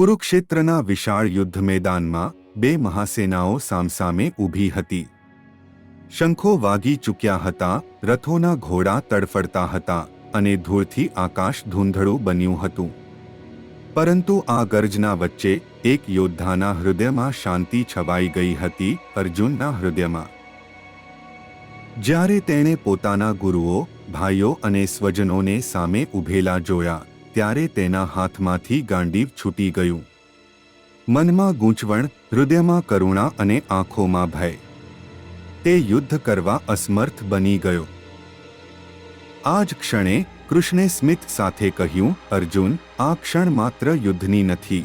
કુરુક્ષેત્રના વિશાળ યુદ્ધ મેદાનમાં બે મહાસેનાઓ સામસામે ઊભી હતી. શંખો વાગી ચૂક્યા હતા, રથોના ઘોડા તડફડતા હતા અને ધૂળથી આકાશ ધૂંધળું બન્યું હતું. પરંતુ આ ગર્જના વચ્ચે એક યોદ્ધાના હૃદયમાં શાંતિ છવાઈ ગઈ હતી, અર્જુનના હૃદયમાં. જ્યારે તેણે પોતાના ગુરુઓ, ભાઈઓ અને સ્વજનોને સામે ઊભેલા જોયા, ત્યારે તેના હાથમાંથી ગાંડીવ છૂટી ગયું. મનમાં ગૂંચવણ, હૃદયમાં કરુણા અને આંખોમાં ભય. તે યુદ્ધ કરવા અસમર્થ બની ગયો. આ જ ક્ષણે કૃષ્ણે સ્મિત સાથે કહ્યું, અર્જુન, આ ક્ષણ માત્ર યુદ્ધની નથી.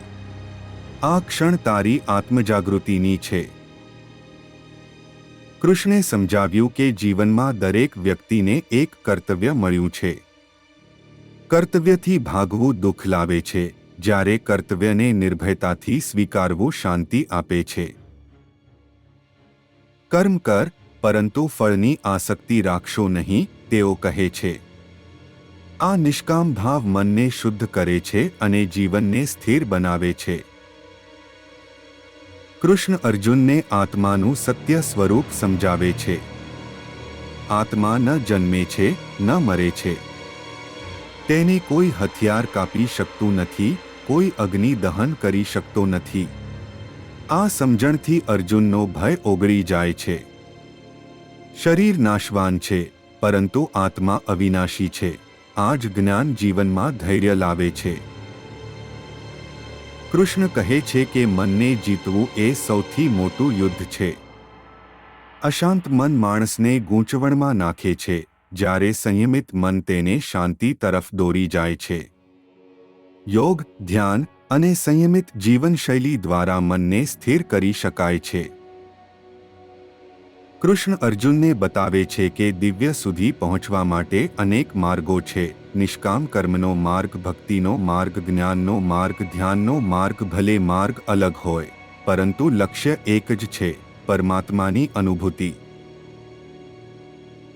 આ ક્ષણ તારી આત્મજાગૃતિની છે. કૃષ્ણે સમજાવ્યું કે જીવનમાં દરેક વ્યક્તિને એક કર્તવ્ય મળ્યું છે. કર્તવ્યથી ભાગવું દુઃખ લાવે છે, જ્યારે કર્તવ્યને નિર્ભયતાથી સ્વીકારવું શાંતિ આપે છે. કર્મ કર, પરંતુ ફળની આસક્તિ રાખશો નહીં, તેઓ કહે છે. આ નિષ્કામ ભાવ મનને શુદ્ધ કરે છે અને જીવનને સ્થિર બનાવે છે. કૃષ્ણ અર્જુનને આત્માનું સત્ય સ્વરૂપ સમજાવે છે. આત્મા ન જન્મે છે, ન મરે છે. તેને કોઈ હથિયાર કાપી શકતું નથી, કોઈ અગ્નિ દહન કરી શકતો નથી. આ સમજણથી અર્જુનનો ભય ઓગળી જાય છે. શરીર નાશવાન છે, પરંતુ આત્મા અવિનાશી છે. આ જ જ્ઞાન જીવનમાં ધૈર્ય લાવે છે. કૃષ્ણ કહે છે કે મનને જીતવું એ સૌથી મોટું યુદ્ધ છે. અશાંત મન માણસને ગૂંચવણમાં નાખે છે, જ્યારે સંયમિત મન તેને શાંતિ તરફ દોરી જાય છે. યોગ, ધ્યાન અને સંયમિત જીવનશૈલી દ્વારા મનને સ્થિર કરી શકાય છે. કૃષ્ણ અર્જુનને બતાવે છે કે દિવ્ય સુધી પહોંચવા માટે અનેક માર્ગો છે. નિષ્કામ કર્મનો માર્ગ, ભક્તિનો માર્ગ, જ્ઞાનનો માર્ગ, ધ્યાનનો માર્ગ. ભલે માર્ગ અલગ હોય, પરંતુ લક્ષ્ય એક જ છે, પરમાત્માની અનુભૂતિ.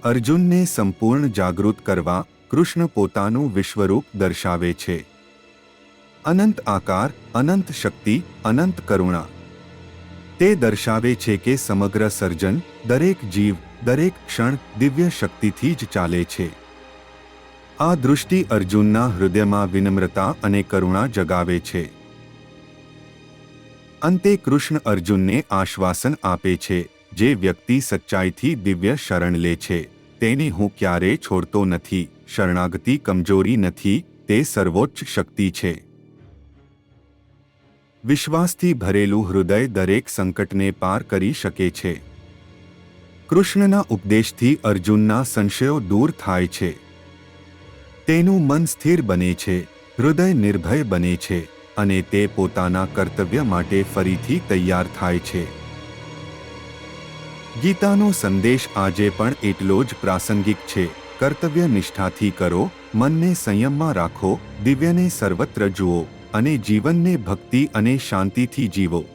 અર્જુનને સંપૂર્ણ જાગૃત કરવા કૃષ્ણ પોતાનું વિશ્વરૂપ દર્શાવે છે. અનંત આકાર, અનંત શક્તિ, અનંત કરુણા. તે દર્શાવે છે કે સમગ્ર સર્જન, દરેક જીવ, દરેક ક્ષણ દિવ્ય શક્તિથી જ ચાલે છે. આ દૃષ્ટિ અર્જુનના હૃદયમાં વિનમ્રતા અને કરુણા જગાવે છે. અંતે કૃષ્ણ અર્જુનને આશ્વાસન આપે છે, જે વ્યક્તિ સચ્ચાઈથી દિવ્ય શરણ લે છે, તેને હું ક્યારેય છોડતો નથી. શરણાગતિ કમજોરી નથી, તે સર્વોચ્ચ શક્તિ છે. વિશ્વાસથી ભરેલું હૃદય દરેક સંકટને પાર કરી શકે છે. કૃષ્ણના ઉપદેશથી અર્જુનના સંશયો દૂર થાય છે. તેનું મન સ્થિર બને છે, હૃદય નિર્ભય બને છે અને તે પોતાના કર્તવ્ય માટે ફરીથી તૈયાર થાય છે. ગીતાનો સંદેશ આજે પણ એટલો જ પ્રાસંગિક છે. કર્તવ્ય નિષ્ઠાથી કરો, મનને સંયમમાં રાખો, દિવ્યને સર્વત્ર જુઓ અને જીવનને ભક્તિ અને શાંતિથી જીવો.